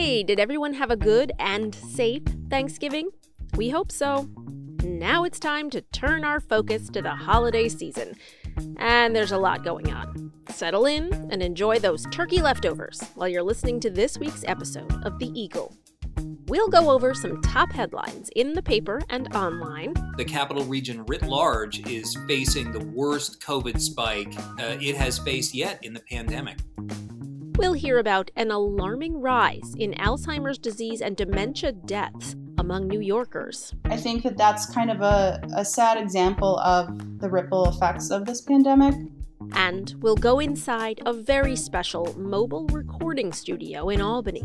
Hey, did everyone have a good and safe Thanksgiving? We hope so. Now it's time to turn our focus to the holiday season. And there's a lot going on. Settle in and enjoy those turkey leftovers while you're listening to this week's episode of The Eagle. We'll go over some top headlines in the paper and online. The capital region writ large is facing the worst COVID spike it has faced yet in the pandemic. We'll hear about an alarming rise in Alzheimer's disease and dementia deaths among New Yorkers. I think that that's kind of a sad example of the ripple effects of this pandemic. And we'll go inside a very special mobile recording studio in Albany.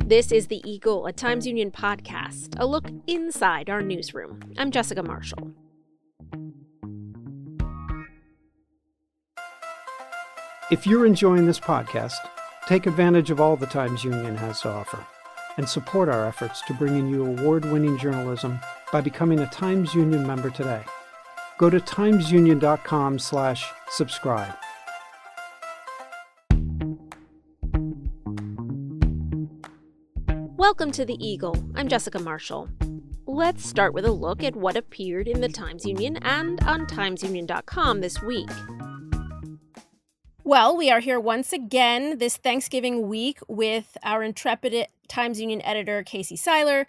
This is The Eagle, a Times Union podcast, a look inside our newsroom. I'm Jessica Marshall. If you're enjoying this podcast, take advantage of all the Times Union has to offer and support our efforts to bring in you award-winning journalism by becoming a Times Union member today. Go to timesunion.com/subscribe. Welcome to The Eagle. I'm Jessica Marshall. Let's start with a look at what appeared in the Times Union and on timesunion.com this week. Well, we are here once again this Thanksgiving week with our intrepid Times Union editor, Casey Seiler.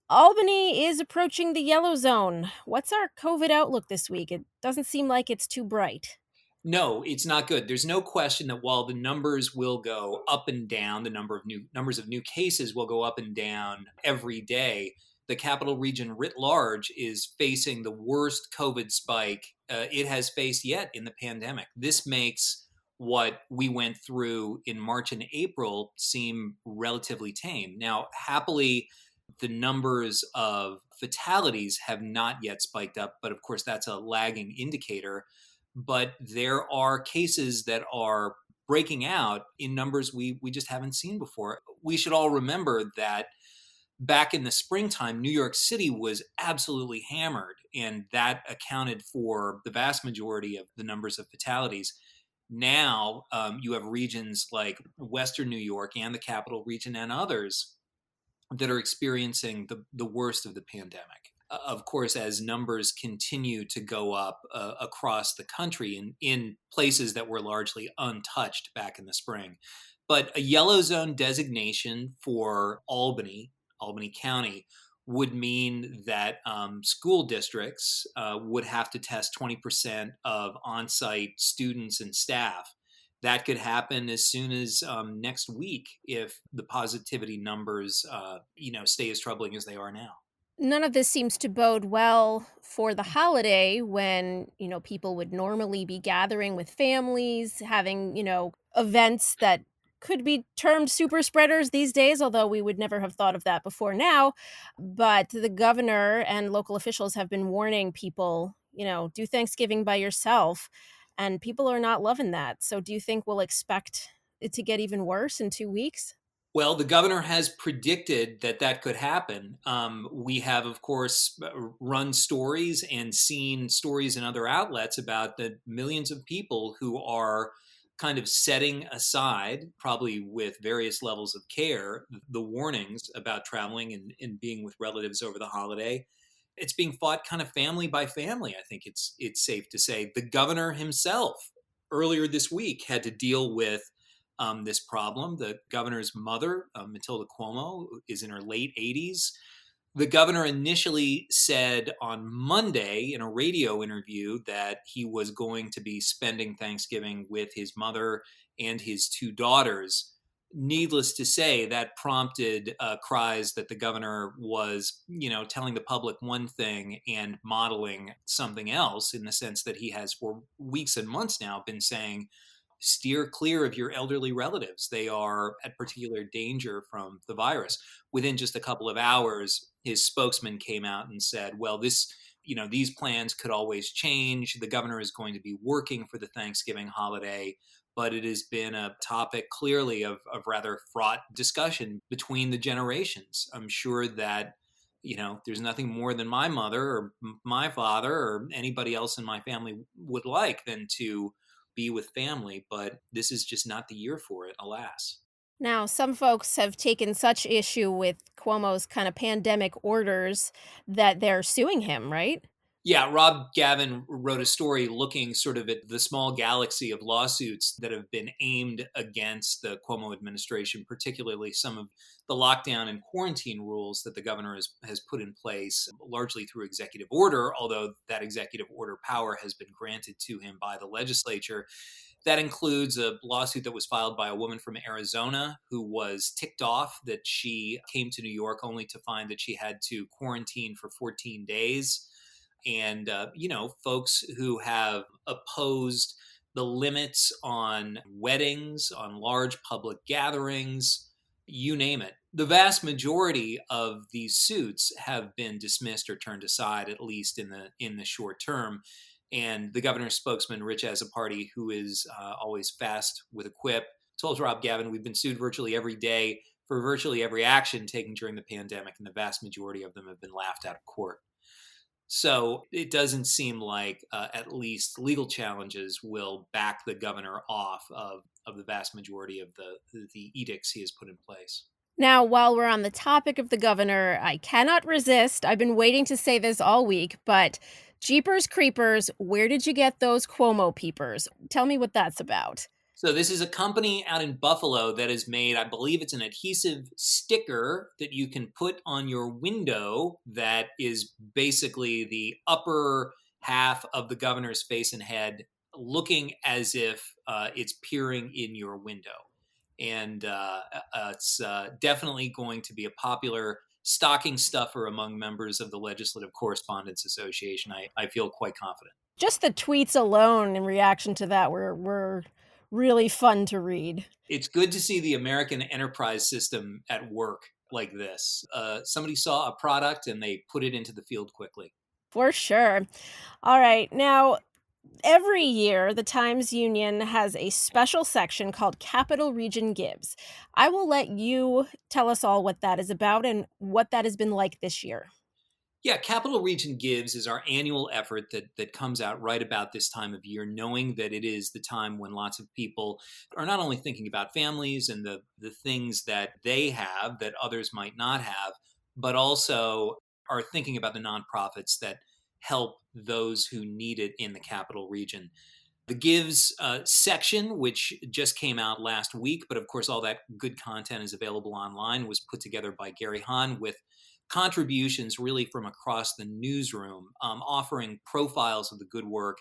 Albany is approaching the yellow zone. What's our COVID outlook this week? It doesn't seem like it's too bright. No, it's not good. There's no question that while the numbers will go up and down, the numbers of new cases will go up and down every day, the capital region writ large is facing the worst COVID spike it has faced yet in the pandemic. This makes what we went through in March and April seem relatively tame. Now, happily, the numbers of fatalities have not yet spiked up, but of course that's a lagging indicator. But there are cases that are breaking out in numbers we just haven't seen before. We should all remember that back in the springtime, New York City was absolutely hammered, and that accounted for the vast majority of the numbers of fatalities. Now you have regions like Western New York and the capital region and others that are experiencing the worst of the pandemic. Of course, as numbers continue to go up across the country in places that were largely untouched back in the spring. But a yellow zone designation for Albany County would mean that school districts would have to test 20% of on-site students and staff. That could happen as soon as next week if the positivity numbers, stay as troubling as they are now. None of this seems to bode well for the holiday when, people would normally be gathering with families, having, events that could be termed super spreaders these days, although we would never have thought of that before now. But the governor and local officials have been warning people, do Thanksgiving by yourself. And people are not loving that. So do you think we'll expect it to get even worse in 2 weeks? Well, the governor has predicted that could happen. We have, of course, run stories and seen stories in other outlets about the millions of people who are kind of setting aside, probably with various levels of care, the warnings about traveling and being with relatives over the holiday. It's being fought kind of family by family, I think it's safe to say. The governor himself, earlier this week, had to deal with this problem. The governor's mother, Matilda Cuomo, is in her late 80s. The governor initially said on Monday in a radio interview that he was going to be spending Thanksgiving with his mother and his two daughters. Needless to say, that prompted cries that the governor was, telling the public one thing and modeling something else, in the sense that he has for weeks and months now been saying, steer clear of your elderly relatives. They are at particular danger from the virus. Within just a couple of hours, his spokesman came out and said, well, these plans could always change. The governor is going to be working for the Thanksgiving holiday, but it has been a topic clearly of rather fraught discussion between the generations. I'm sure that there's nothing more than my mother or my father or anybody else in my family would like than to be with family. But this is just not the year for it, alas. Now, some folks have taken such issue with Cuomo's kind of pandemic orders that they're suing him, right? Yeah, Rob Gavin wrote a story looking sort of at the small galaxy of lawsuits that have been aimed against the Cuomo administration, particularly some of the lockdown and quarantine rules that the governor has put in place, largely through executive order, although that executive order power has been granted to him by the legislature. That includes a lawsuit that was filed by a woman from Arizona who was ticked off that she came to New York only to find that she had to quarantine for 14 days. And, folks who have opposed the limits on weddings, on large public gatherings, you name it. The vast majority of these suits have been dismissed or turned aside, at least in the short term. And the governor's spokesman, Rich Azzopardi, who is always fast with a quip, told Rob Gavin, "We've been sued virtually every day for virtually every action taken during the pandemic, and the vast majority of them have been laughed out of court." So it doesn't seem like at least legal challenges will back the governor off of the vast majority of the edicts he has put in place. Now, while we're on the topic of the governor, I cannot resist. I've been waiting to say this all week, but Jeepers Creepers, where did you get those Cuomo peepers? Tell me what that's about. So this is a company out in Buffalo that has made, I believe it's an adhesive sticker that you can put on your window that is basically the upper half of the governor's face and head looking as if it's peering in your window. And it's definitely going to be a popular stocking stuffer among members of the Legislative Correspondents Association. I feel quite confident. Just the tweets alone in reaction to that were really fun to read. It's good to see the American enterprise system at work like this. Somebody saw a product and they put it into the field quickly. For sure. All right. Now, every year, the Times Union has a special section called Capital Region Gives. I will let you tell us all what that is about and what that has been like this year. Yeah, Capital Region Gives is our annual effort that comes out right about this time of year, knowing that it is the time when lots of people are not only thinking about families and the things that they have that others might not have, but also are thinking about the nonprofits that help those who need it in the capital region. The Gives section, which just came out last week, but of course all that good content is available online, was put together by Gary Hahn with contributions really from across the newsroom, offering profiles of the good work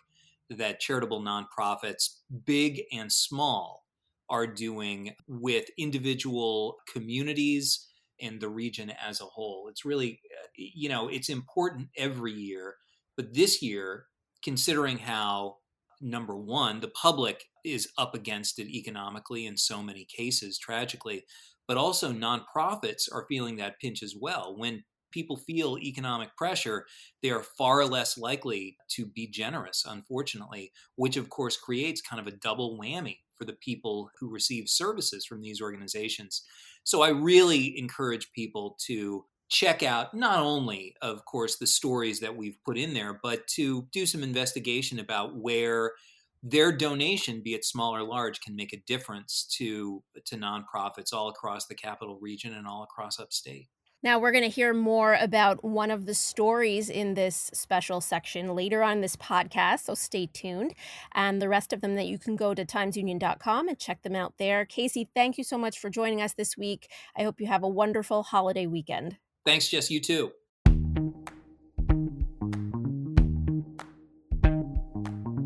that charitable nonprofits, big and small, are doing with individual communities and the region as a whole. It's really, it's important every year, but this year, considering how, number one, the public is up against it economically in so many cases, tragically, but also nonprofits are feeling that pinch as well. When people feel economic pressure, they are far less likely to be generous, unfortunately, which of course creates kind of a double whammy for the people who receive services from these organizations. So I really encourage people to check out not only, of course, the stories that we've put in there, but to do some investigation about where their donation, be it small or large, can make a difference to nonprofits all across the capital region and all across upstate. Now, we're going to hear more about one of the stories in this special section later on this podcast, so stay tuned. And the rest of them that you can go to timesunion.com and check them out there. Casey, thank you so much for joining us this week. I hope you have a wonderful holiday weekend. Thanks, Jess. You too.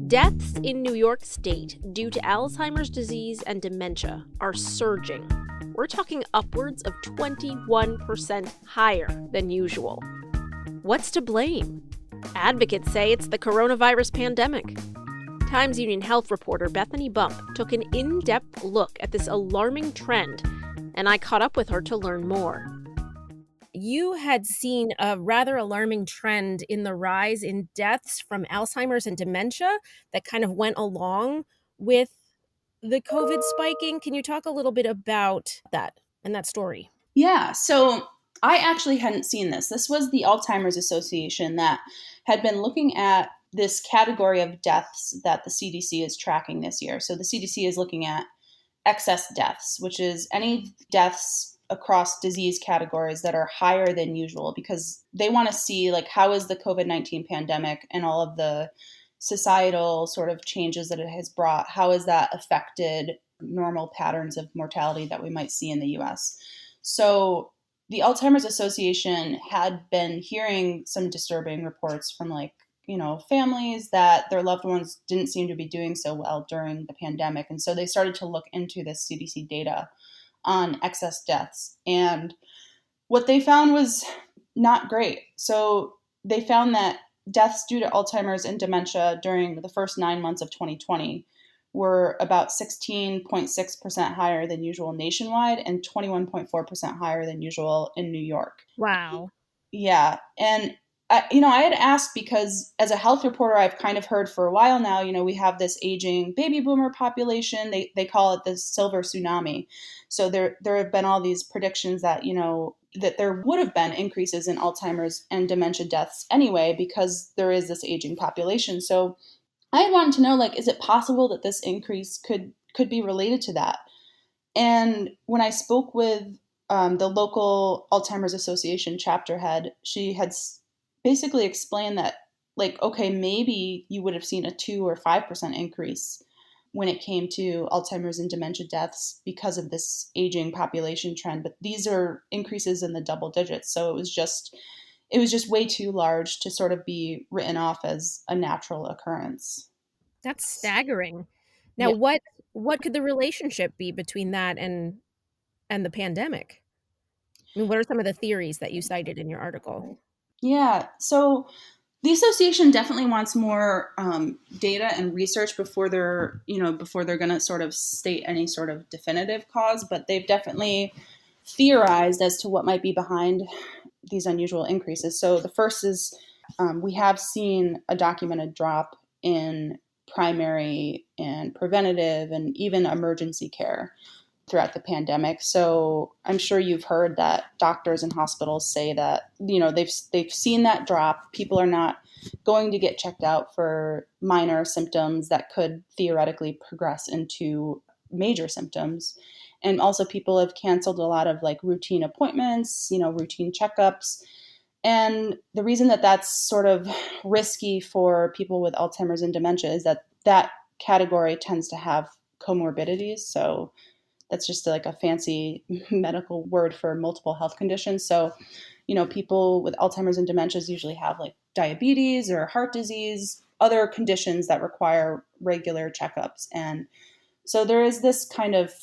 Deaths in New York State due to Alzheimer's disease and dementia are surging. We're talking upwards of 21% higher than usual. What's to blame? Advocates say it's the coronavirus pandemic. Times Union health reporter Bethany Bump took an in-depth look at this alarming trend, and I caught up with her to learn more. You had seen a rather alarming trend in the rise in deaths from Alzheimer's and dementia that kind of went along with the COVID spiking. Can you talk a little bit about that and that story? Yeah. So I actually hadn't seen this. This was the Alzheimer's Association that had been looking at this category of deaths that the CDC is tracking this year. So the CDC is looking at excess deaths, which is any deaths across disease categories that are higher than usual, because they want to see like how is the COVID-19 pandemic and all of the societal sort of changes that it has brought, how has that affected normal patterns of mortality that we might see in the US. So the Alzheimer's Association had been hearing some disturbing reports from families that their loved ones didn't seem to be doing so well during the pandemic. And so they started to look into this CDC data on excess deaths. And what they found was not great. So they found that deaths due to Alzheimer's and dementia during the first 9 months of 2020 were about 16.6% higher than usual nationwide and 21.4% higher than usual in New York. Wow. Yeah. And I had asked because as a health reporter, I've kind of heard for a while now, we have this aging baby boomer population. They call it the silver tsunami. So there have been all these predictions that, that there would have been increases in Alzheimer's and dementia deaths anyway, because there is this aging population. So I wanted to know, is it possible that this increase could be related to that? And when I spoke with the local Alzheimer's Association chapter head, she had basically explained that, okay, maybe you would have seen a 2 or 5% increase when it came to Alzheimer's and dementia deaths because of this aging population trend. But these are increases in the double digits. So it was just way too large to sort of be written off as a natural occurrence. That's staggering. Now, Yeah. what could the relationship be between that and the pandemic? I mean, what are some of the theories that you cited in your article? Yeah. So the association definitely wants more data and research before they're going to sort of state any sort of definitive cause, but they've definitely theorized as to what might be behind these unusual increases. So the first is we have seen a documented drop in primary and preventative and even emergency care throughout the pandemic. So I'm sure you've heard that doctors and hospitals say that, they've seen that drop. People are not going to get checked out for minor symptoms that could theoretically progress into major symptoms. And also people have canceled a lot of routine appointments, routine checkups. And the reason that that's sort of risky for people with Alzheimer's and dementia is that category tends to have comorbidities. So that's just a fancy medical word for multiple health conditions. So, people with Alzheimer's and dementias usually have diabetes or heart disease, other conditions that require regular checkups. And so there is this kind of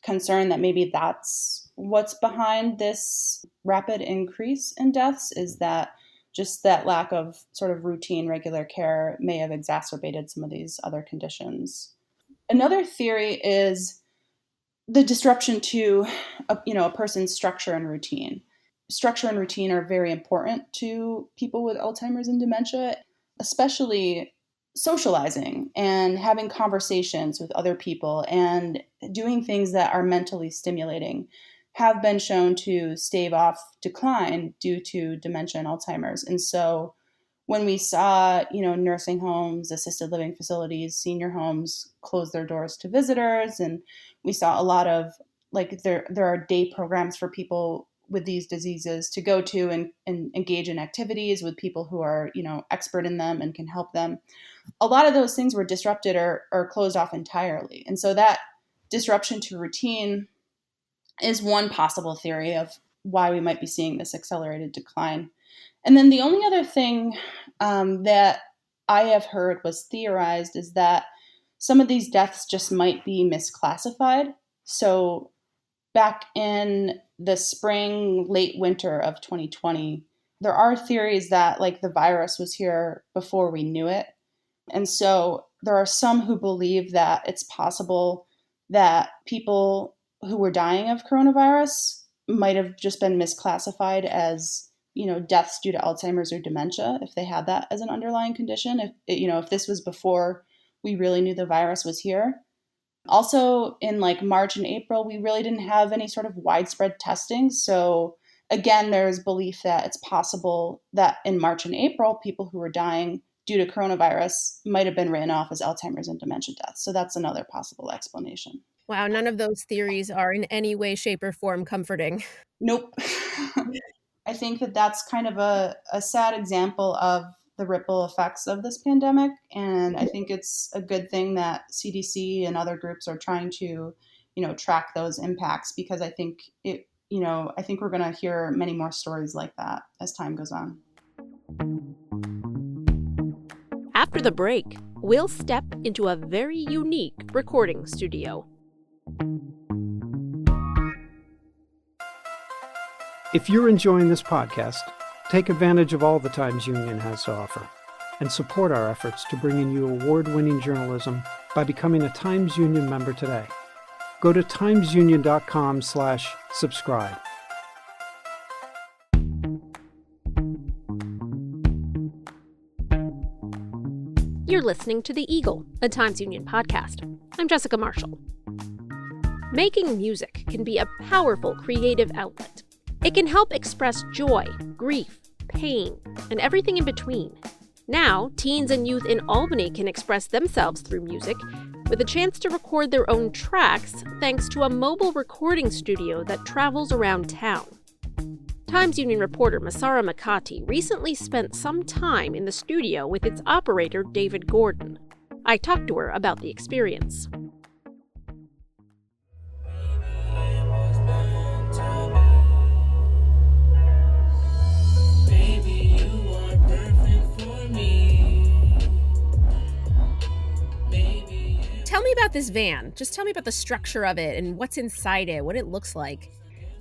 concern that maybe that's what's behind this rapid increase in deaths, is that just that lack of sort of routine regular care may have exacerbated some of these other conditions. Another theory is the disruption to a person's structure and routine. Structure and routine are very important to people with Alzheimer's and dementia, especially socializing and having conversations with other people and doing things that are mentally stimulating have been shown to stave off decline due to dementia and Alzheimer's. And so when we saw, nursing homes, assisted living facilities, senior homes close their doors to visitors, and we saw a lot of there are day programs for people with these diseases to go to and engage in activities with people who are, expert in them and can help them. A lot of those things were disrupted or closed off entirely. And so that disruption to routine is one possible theory of why we might be seeing this accelerated decline. And then the only other thing that I have heard was theorized is that some of these deaths just might be misclassified. So back in the spring, late winter of 2020, there are theories that the virus was here before we knew it. And so there are some who believe that it's possible that people who were dying of coronavirus might have just been misclassified as deaths due to Alzheimer's or dementia, if they had that as an underlying condition, if this was before we really knew the virus was here. Also in March and April, we really didn't have any sort of widespread testing. So again, there's belief that it's possible that in March and April, people who were dying due to coronavirus might have been written off as Alzheimer's and dementia deaths. So that's another possible explanation. Wow, none of those theories are in any way, shape, or form comforting. Nope. I think that that's kind of a sad example of the ripple effects of this pandemic. And I think it's a good thing that CDC and other groups are trying to, track those impacts, because I think I think we're going to hear many more stories like that as time goes on. After the break, we'll step into a very unique recording studio. If you're enjoying this podcast, take advantage of all the Times Union has to offer and support our efforts to bring in you award-winning journalism by becoming a Times Union member today. Go to timesunion.com/subscribe. You're listening to The Eagle, a Times Union podcast. I'm Jessica Marshall. Making music can be a powerful creative outlet. It can help express joy, grief, pain, and everything in between. Now, teens and youth in Albany can express themselves through music with a chance to record their own tracks thanks to a mobile recording studio that travels around town. Times Union reporter Massarah Mikati recently spent some time in the studio with its operator, David Gordon. I talked to her about the experience. Tell me about this van. Just tell me about the structure of it and what's inside it, what it looks like.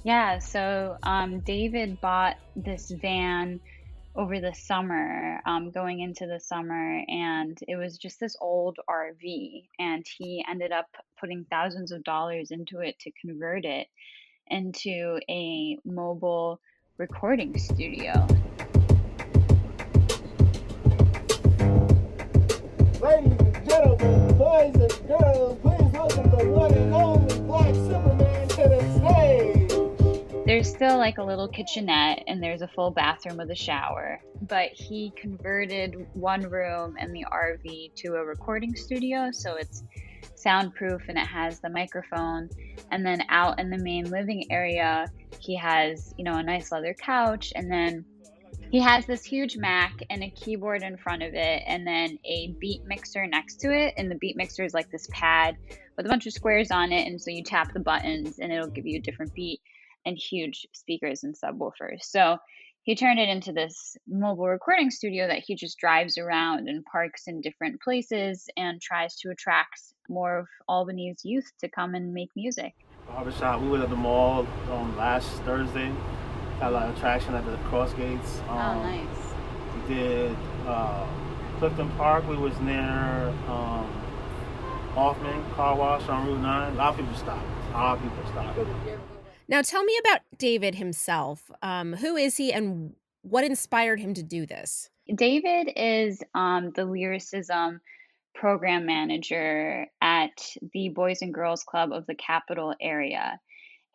Yeah, so David bought this van over the summer, going into the summer, and it was just this old RV, and he ended up putting thousands of dollars into it to convert it into a mobile recording studio. Ladies and gentlemen, boys and girls, please welcome the one and only Black Superman to the stage. There's still like a little kitchenette and there's a full bathroom with a shower, but he converted one room in the RV to a recording studio, so it's soundproof and it has the microphone. And then out in the main living area, he has, a nice leather couch, and then he has this huge Mac and a keyboard in front of it, and then a beat mixer next to it. And the beat mixer is like this pad with a bunch of squares on it. And so you tap the buttons and it'll give you a different beat, and huge speakers and subwoofers. So he turned it into this mobile recording studio that he just drives around and parks in different places and tries to attract more of Albany's youth to come and make music. Barbershop, we were at the mall last Thursday. Had a lot of traction at the cross gates. Nice. We did Clifton Park. We was near Hoffman Car Wash on Route 9. A lot of people stopped. Now tell me about David himself. Who is he and what inspired him to do this? David is the lyricism program manager at the Boys and Girls Club of the Capital area.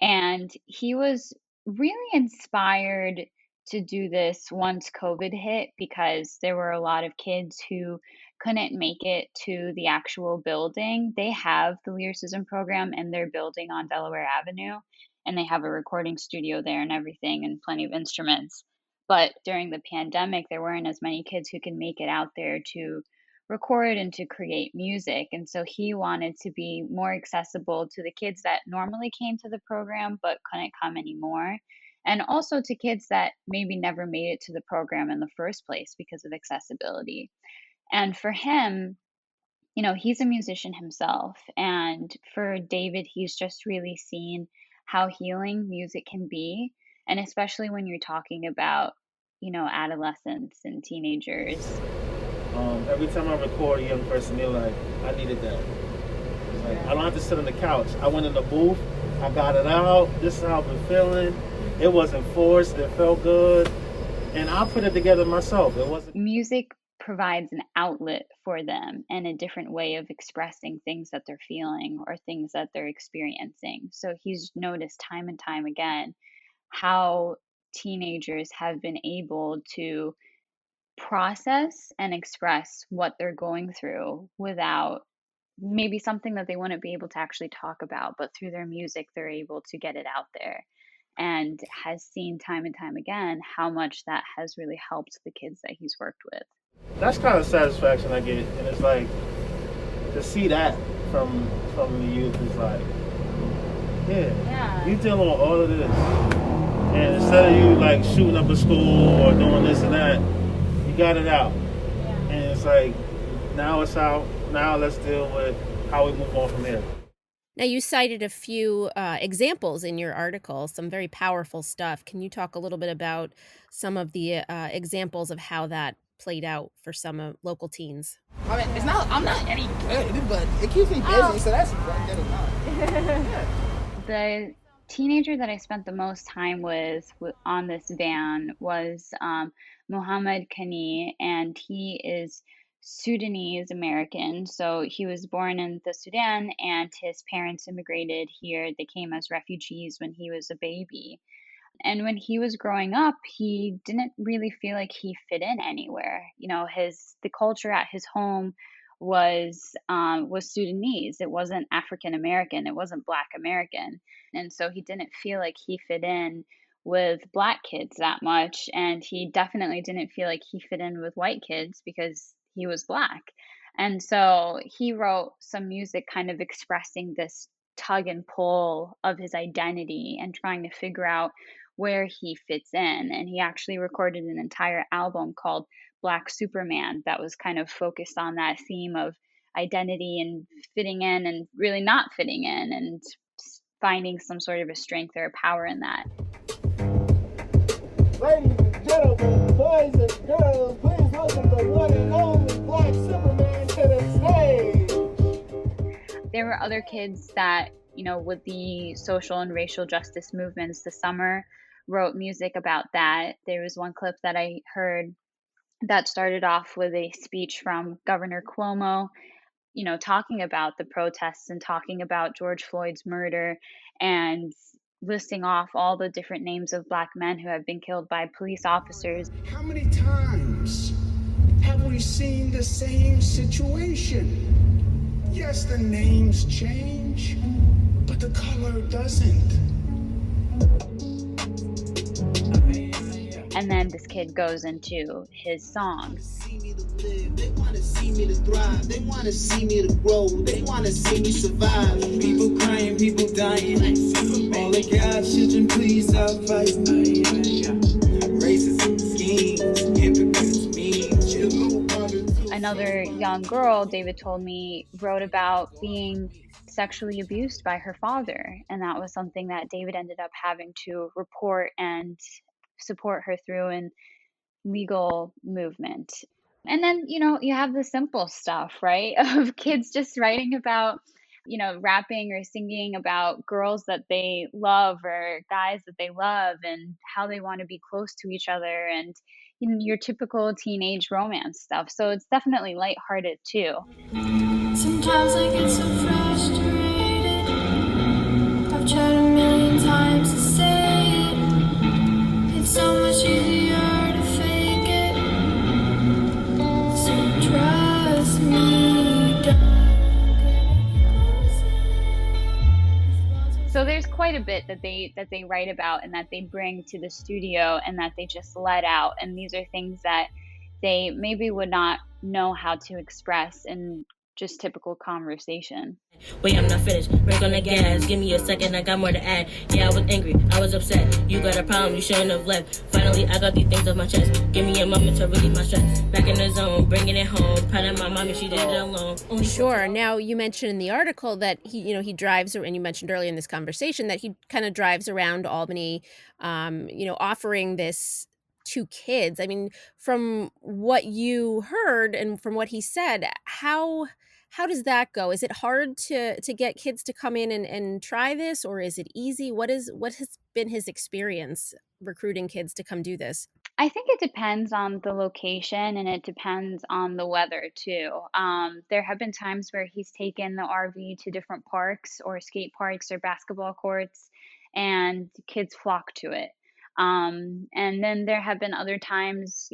And he was really inspired to do this once COVID hit, because there were a lot of kids who couldn't make it to the actual building. They have the lyricism program in their building on Delaware Avenue, and they have a recording studio there and everything and plenty of instruments. But during the pandemic, there weren't as many kids who could make it out there to record and to create music. And so he wanted to be more accessible to the kids that normally came to the program but couldn't come anymore, and also to kids that maybe never made it to the program in the first place because of accessibility. And for him, he's a musician himself. And for David, he's just really seen how healing music can be. And especially when you're talking about, adolescents and teenagers. Every time I record a young person, they're like, I needed that. It's like, I don't have to sit on the couch. I went in the booth, I got it out, this is how I've been feeling. It wasn't forced, it felt good. And I put it together myself. It wasn't. Music provides an outlet for them and a different way of expressing things that they're feeling or things that they're experiencing. So he's noticed time and time again how teenagers have been able to process and express what they're going through without maybe something that they wouldn't be able to actually talk about, but through their music, they're able to get it out there. And has seen time and time again how much that has really helped the kids that he's worked with. That's kind of satisfaction I get, and it's like to see that from the youth is like, yeah, you dealing with all of this, and instead of you like shooting up a school or doing this and that, you got it out, and it's like now it's out. Now let's deal with how we move on from here. Now, you cited a few examples in your article, some very powerful stuff. Can you talk a little bit about some of the examples of how that played out for some local teens? I mean, I'm not any good, but it keeps me busy, so that's one good enough. The teenager that I spent the most time with on this van was Mohammed Kani, and he is Sudanese American. So he was born in the Sudan, and his parents immigrated here. They came as refugees when he was a baby. And when he was growing up, he didn't really feel like he fit in anywhere. You know, the culture at his home was Sudanese. It wasn't African American. It wasn't Black American, and so he didn't feel like he fit in with Black kids that much. And he definitely didn't feel like he fit in with white kids because he was Black. And so he wrote some music kind of expressing this tug and pull of his identity and trying to figure out where he fits in. And he actually recorded an entire album called Black Superman that was kind of focused on that theme of identity and fitting in and really not fitting in, and finding some sort of a strength or a power in that. Ladies and gentlemen, boys and girls, please welcome the one and only Black Superman to the stage. There were other kids that, you know, with the social and racial justice movements this summer, wrote music about that. There was one clip that I heard that started off with a speech from Governor Cuomo, you know, talking about the protests and talking about George Floyd's murder and listing off all the different names of Black men who have been killed by police officers. How many times have we seen the same situation? Yes, the names change, but the color doesn't. And then this kid goes into his song. They want to see me to thrive. They want to see me to grow. They want to see me survive. People crying, people dying. All the God children, please stop fighting. Racism, schemes, hypocrites, mean. Another young girl, David told me, wrote about being sexually abused by her father. And that was something that David ended up having to report and support her through in legal movement. And then, you know, you have the simple stuff, right? Of kids just writing about, you know, rapping or singing about girls that they love or guys that they love and how they want to be close to each other, and, you know, your typical teenage romance stuff. So it's definitely lighthearted too. Sometimes I get so frustrated. I've tried a million times to say it's so much easier to fake it. So trust me, So there's quite a bit that they write about and that they bring to the studio and that they just let out. And these are things that they maybe would not know how to express in just typical conversation. Wait, I'm not finished. Break on the gas. Give me a second. I got more to add. Yeah, I was angry. I was upset. You got a problem. You shouldn't have left. Finally, I got these things off my chest. Give me a moment to relieve my stress. Back in the zone. Bringing it home. Proud of my mommy. She did it alone. Sure. Now, you mentioned in the article that he drives, and you mentioned earlier in this conversation that he kind of drives around Albany, offering this to kids. I mean, from what you heard and from what he said, how does that go? Is it hard to get kids to come in and try this, or is it easy? What has been his experience recruiting kids to come do this? I think it depends on the location and it depends on the weather too. There have been times where he's taken the RV to different parks or skate parks or basketball courts, and kids flock to it. And then there have been other times,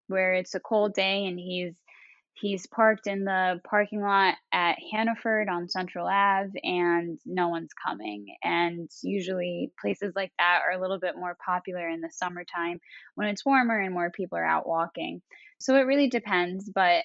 where it's a cold day and he's parked in the parking lot at Hannaford on Central Ave and no one's coming. And usually places like that are a little bit more popular in the summertime when it's warmer and more people are out walking. So it really depends, but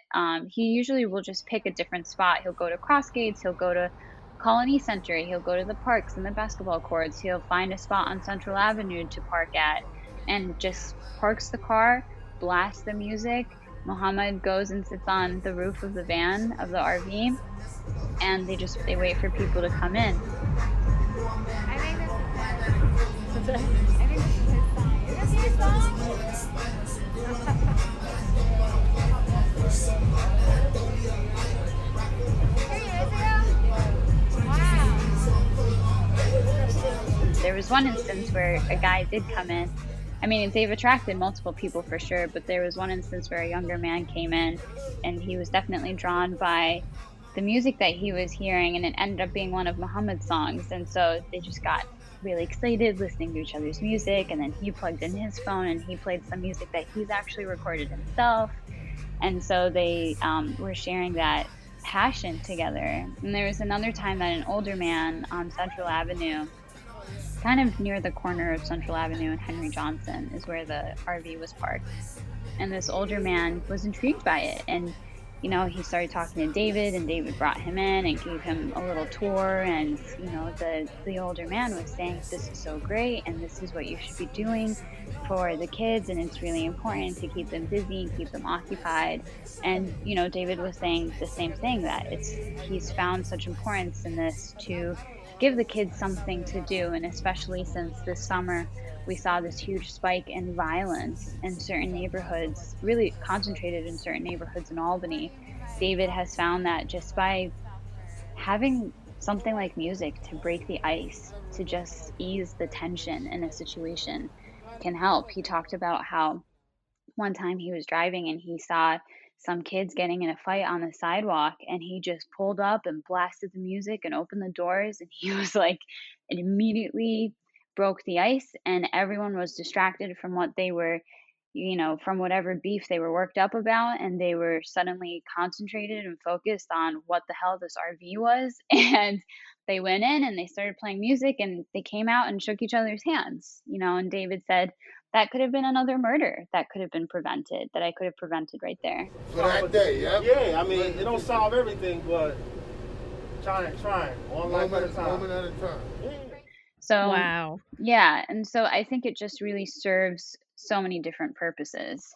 he usually will just pick a different spot. He'll go to Crossgates, he'll go to Colony Center, he'll go to the parks and the basketball courts, he'll find a spot on Central Avenue to park at and just parks the car, blasts the music. Muhammad goes and sits on the roof of the van, of the RV, and they wait for people to come in. I think this is his song. Is this your song? There was one instance where a guy did come in. I mean, they've attracted multiple people for sure, but there was one instance where a younger man came in and he was definitely drawn by the music that he was hearing, and it ended up being one of Muhammad's songs. And so they just got really excited listening to each other's music, and then he plugged in his phone and he played some music that he's actually recorded himself. And so they were sharing that passion together. And there was another time that an older man on Central Avenue, kind of near the corner of Central Avenue and Henry Johnson, is where the RV was parked. And this older man was intrigued by it. And, he started talking to David, and David brought him in and gave him a little tour. And, the older man was saying, this is so great, and this is what you should be doing for the kids. And it's really important to keep them busy and keep them occupied. And, David was saying the same thing, that he's found such importance in this to give the kids something to do. And especially since this summer we saw this huge spike in violence in certain neighborhoods, really concentrated in certain neighborhoods in Albany, David has found that just by having something like music to break the ice, to just ease the tension in a situation, can help. He talked about how one time he was driving and he saw some kids getting in a fight on the sidewalk, and he just pulled up and blasted the music and opened the doors, and he was like, it immediately broke the ice, and everyone was distracted from what they were, from whatever beef they were worked up about, and they were suddenly concentrated and focused on what the hell this RV was. And they went in and they started playing music, and they came out and shook each other's hands, and David said, that could have been another murder that could have been prevented, that I could have prevented right there. For that day, yeah? Yeah, I mean, it don't solve everything, but trying. One life at a time. Moment at a time. So, wow. Yeah, and so I think it just really serves so many different purposes.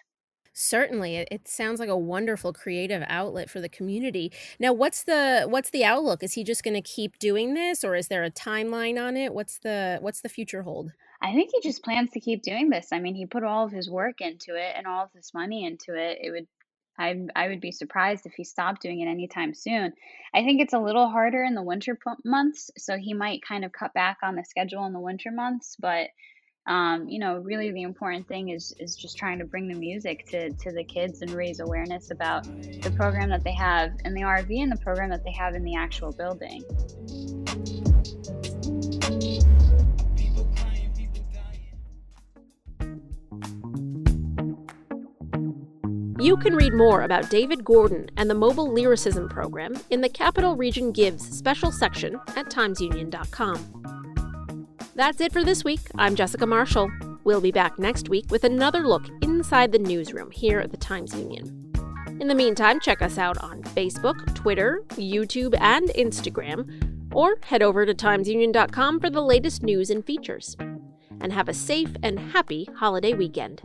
Certainly. It sounds like a wonderful creative outlet for the community. Now, what's the outlook? Is he just going to keep doing this, or is there a timeline on it? What's the future hold? I think he just plans to keep doing this. I mean, he put all of his work into it and all of his money into it. I would be surprised if he stopped doing it anytime soon. I think it's a little harder in the winter months, so he might kind of cut back on the schedule in the winter months. But really the important thing is just trying to bring the music to the kids and raise awareness about the program that they have in the RV and the program that they have in the actual building. You can read more about David Gordon and the Mobile Lyricism program in the Capital Region Gives special section at timesunion.com. That's it for this week. I'm Jessica Marshall. We'll be back next week with another look inside the newsroom here at the Times Union. In the meantime, check us out on Facebook, Twitter, YouTube, and Instagram, or head over to timesunion.com for the latest news and features. And have a safe and happy holiday weekend.